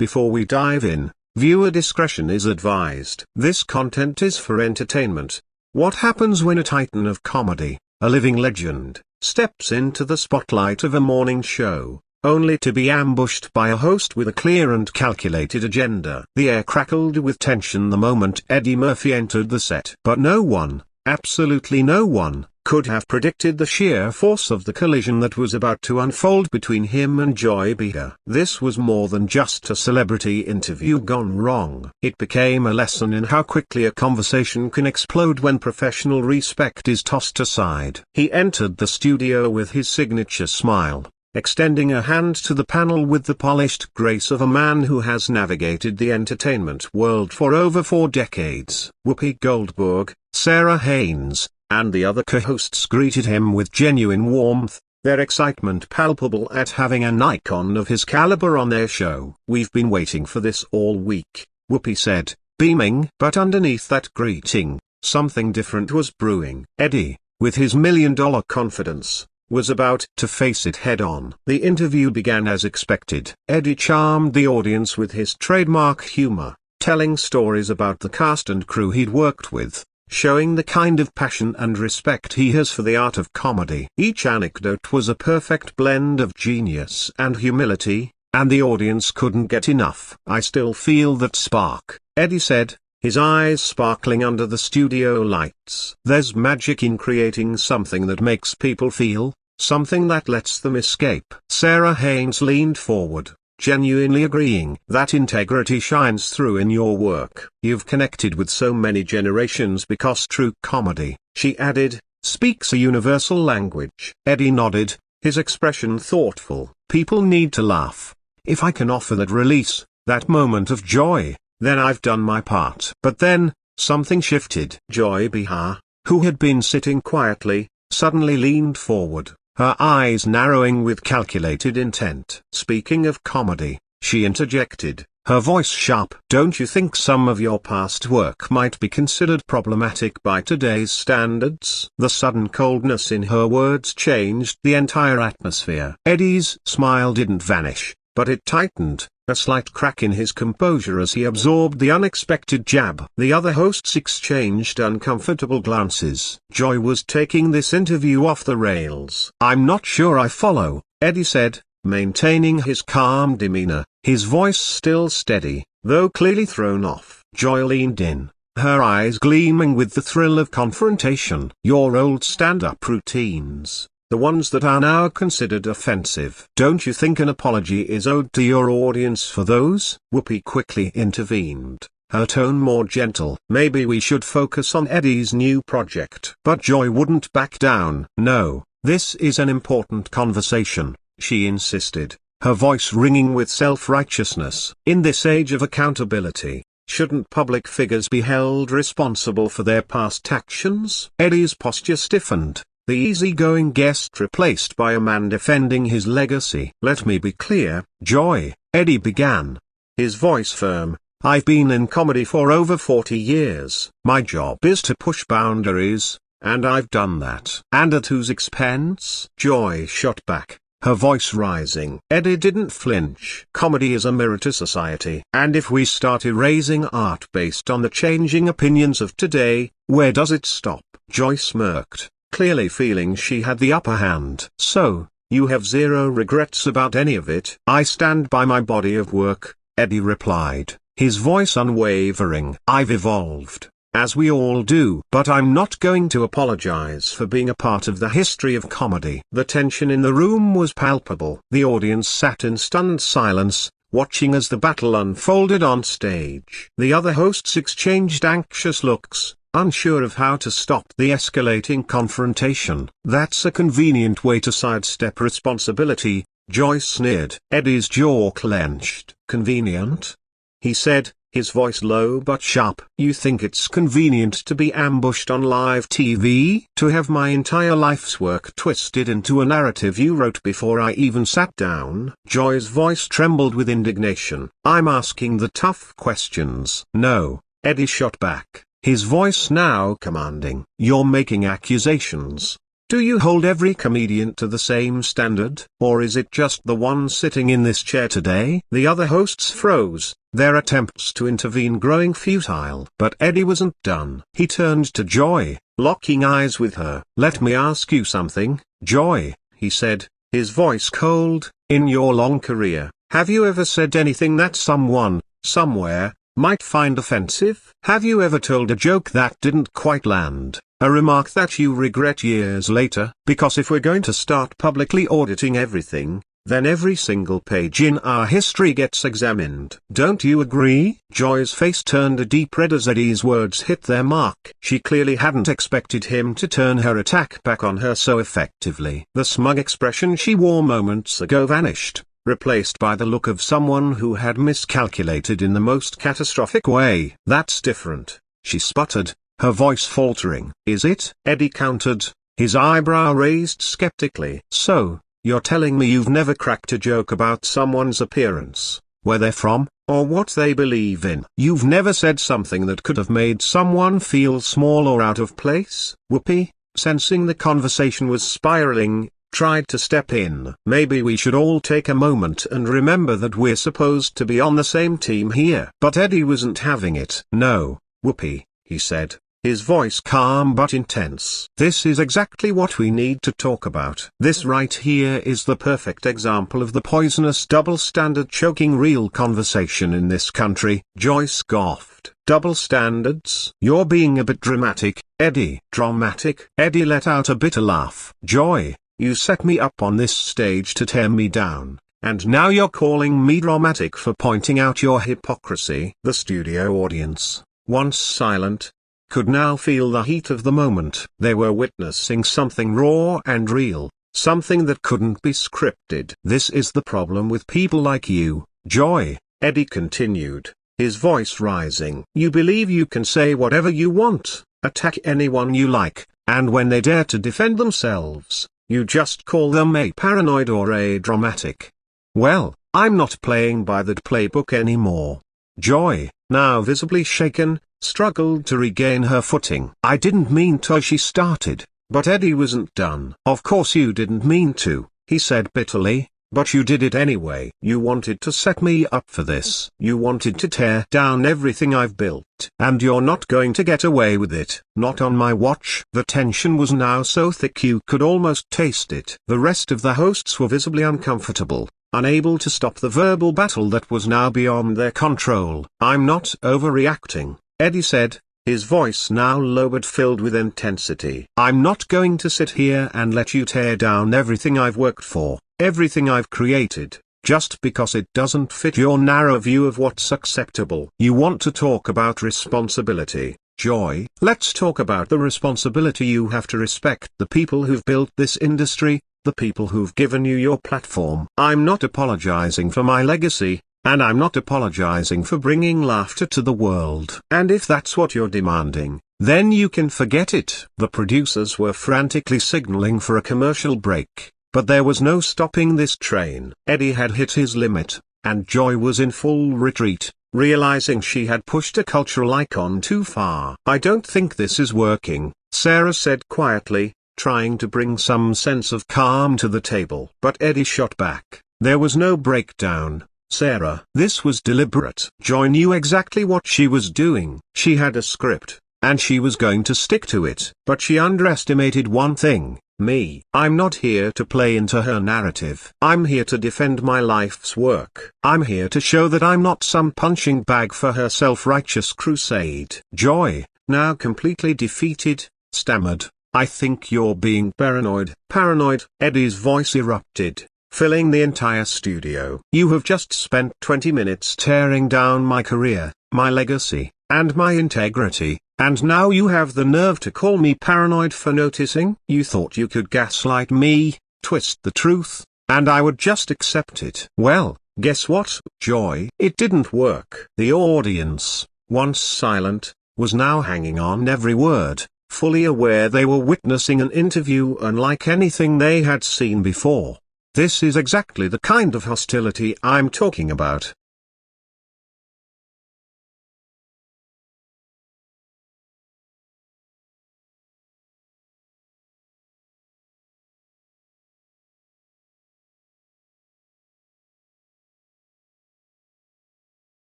Before we dive in, viewer discretion is advised. This content is for entertainment. What happens when a titan of comedy, a living legend, steps into the spotlight of a morning show, only to be ambushed by a host with a clear and calculated agenda? The air crackled with tension the moment Eddie Murphy entered the set. But no one, absolutely no one, could have predicted the sheer force of the collision that was about to unfold between him and Joy Behar. This was more than just a celebrity interview gone wrong. It became a lesson in how quickly a conversation can explode when professional respect is tossed aside. He entered the studio with his signature smile, extending a hand to the panel with the polished grace of a man who has navigated the entertainment world for over 4 decades. Whoopi Goldberg, Sarah Haynes, and the other co-hosts greeted him with genuine warmth, their excitement palpable at having an icon of his caliber on their show. "We've been waiting for this all week," Whoopi said, beaming. But underneath that greeting, something different was brewing. Eddie, with his million-dollar confidence, was about to face it head-on. The interview began as expected. Eddie charmed the audience with his trademark humor, telling stories about the cast and crew he'd worked with, showing the kind of passion and respect he has for the art of comedy. Each anecdote was a perfect blend of genius and humility, and the audience couldn't get enough. "I still feel that spark," Eddie said, his eyes sparkling under the studio lights. "There's magic in creating something that makes people feel, something that lets them escape." Sarah Haynes leaned forward, genuinely agreeing. "That integrity shines through in your work. You've connected with so many generations because true comedy," she added, "speaks a universal language." Eddie nodded, his expression thoughtful. "People need to laugh. If I can offer that release, that moment of joy, then I've done my part." But then, something shifted. Joy Behar, who had been sitting quietly, suddenly leaned forward, her eyes narrowing with calculated intent. "Speaking of comedy," she interjected, her voice sharp, "don't you think some of your past work might be considered problematic by today's standards?" The sudden coldness in her words changed the entire atmosphere. Eddie's smile didn't vanish, but it tightened, a slight crack in his composure as he absorbed the unexpected jab. The other hosts exchanged uncomfortable glances. Joy was taking this interview off the rails. "I'm not sure I follow," Eddie said, maintaining his calm demeanor, his voice still steady, though clearly thrown off. Joy leaned in, her eyes gleaming with the thrill of confrontation. "Your old stand-up routines, the ones that are now considered offensive. Don't you think an apology is owed to your audience for those?" Whoopi quickly intervened, her tone more gentle. "Maybe we should focus on Eddie's new project." But Joy wouldn't back down. "No, this is an important conversation," she insisted, her voice ringing with self-righteousness. "In this age of accountability, shouldn't public figures be held responsible for their past actions?" Eddie's posture stiffened, the easygoing guest replaced by a man defending his legacy. "Let me be clear, Joy," Eddie began, his voice firm. "I've been in comedy for over 40 years. My job is to push boundaries, and I've done that." "And at whose expense?" Joy shot back, her voice rising. Eddie didn't flinch. "Comedy is a mirror to society. And if we start erasing art based on the changing opinions of today, where does it stop?" Joy smirked, clearly feeling she had the upper hand. "So, you have zero regrets about any of it?" "I stand by my body of work," Eddie replied, his voice unwavering. "I've evolved, as we all do, but I'm not going to apologize for being a part of the history of comedy." The tension in the room was palpable. The audience sat in stunned silence, watching as the battle unfolded on stage. The other hosts exchanged anxious looks, unsure of how to stop the escalating confrontation. "That's a convenient way to sidestep responsibility," Joy sneered. Eddie's jaw clenched. "Convenient?" he said, his voice low but sharp. "You think it's convenient to be ambushed on live TV? To have my entire life's work twisted into a narrative you wrote before I even sat down?" Joy's voice trembled with indignation. "I'm asking the tough questions." "No," Eddie shot back, his voice now commanding. "You're making accusations. Do you hold every comedian to the same standard, or is it just the one sitting in this chair today? The other hosts froze, their attempts to intervene growing futile. But Eddie wasn't done. He turned to Joy, locking eyes with her. "Let me ask you something, Joy," he said, his voice cold. "In your long career, have you ever said anything that someone, somewhere, might find offensive? Have you ever told a joke that didn't quite land? A remark that you regret years later? Because if we're going to start publicly auditing everything, then every single page in our history gets examined. Don't you agree?" Joy's face turned a deep red as Eddie's words hit their mark. She clearly hadn't expected him to turn her attack back on her so effectively. The smug expression she wore moments ago vanished, replaced by the look of someone who had miscalculated in the most catastrophic way. "That's different," she sputtered, her voice faltering. "Is it?" Eddie countered, his eyebrow raised skeptically. "So, you're telling me you've never cracked a joke about someone's appearance, where they're from, or what they believe in? You've never said something that could have made someone feel small or out of place?" Whoopi, sensing the conversation was spiraling, tried to step in. "Maybe we should all take a moment and remember that we're supposed to be on the same team here." But Eddie wasn't having it. "No, Whoopi," he said, his voice calm but intense. "This is exactly what we need to talk about. This right here is the perfect example of the poisonous double standard choking real conversation in this country." Joy scoffed. "Double standards? You're being a bit dramatic, Eddie." "Dramatic?" Eddie let out a bitter laugh. "Joy, you set me up on this stage to tear me down, and now you're calling me dramatic for pointing out your hypocrisy." The studio audience, once silent, could now feel the heat of the moment. They were witnessing something raw and real, something that couldn't be scripted. "This is the problem with people like you, Joy," Eddie continued, his voice rising. "You believe you can say whatever you want, attack anyone you like, and when they dare to defend themselves, you just call them a paranoid or a dramatic. Well, I'm not playing by that playbook anymore." Joy, now visibly shaken, struggled to regain her footing. "I didn't mean to," she started, but Eddie wasn't done. "Of course you didn't mean to," he said bitterly, "but you did it anyway. You wanted to set me up for this. You wanted to tear down everything I've built. And you're not going to get away with it. Not on my watch." The tension was now so thick you could almost taste it. The rest of the hosts were visibly uncomfortable, unable to stop the verbal battle that was now beyond their control. "I'm not overreacting," Eddie said, his voice now low but filled with intensity. "I'm not going to sit here and let you tear down everything I've worked for, everything I've created, just because it doesn't fit your narrow view of what's acceptable." "You want to talk about responsibility, Joy? Let's talk about the responsibility you have to respect the people who've built this industry, the people who've given you your platform." "I'm not apologizing for my legacy, and I'm not apologizing for bringing laughter to the world. And if that's what you're demanding, then you can forget it." The producers were frantically signaling for a commercial break, but there was no stopping this train. Eddie had hit his limit, and Joy was in full retreat, realizing she had pushed a cultural icon too far. "I don't think this is working," Sarah said quietly, trying to bring some sense of calm to the table. But Eddie shot back. "There was no breakdown, Sarah. This was deliberate." Joy knew exactly what she was doing. She had a script, and she was going to stick to it. But she underestimated one thing: me. I'm not here to play into her narrative. I'm here to defend my life's work. I'm here to show that I'm not some punching bag for her self-righteous crusade. Joy, now completely defeated, stammered, "I think you're being paranoid." "Paranoid?" Eddie's voice erupted, filling the entire studio. "You have just spent 20 minutes tearing down my career, my legacy, and my integrity, and now you have the nerve to call me paranoid for noticing? You thought you could gaslight me, twist the truth, and I would just accept it. Well, guess what, Joy? It didn't work." The audience, once silent, was now hanging on every word, fully aware they were witnessing an interview unlike anything they had seen before. "This is exactly the kind of hostility I'm talking about,"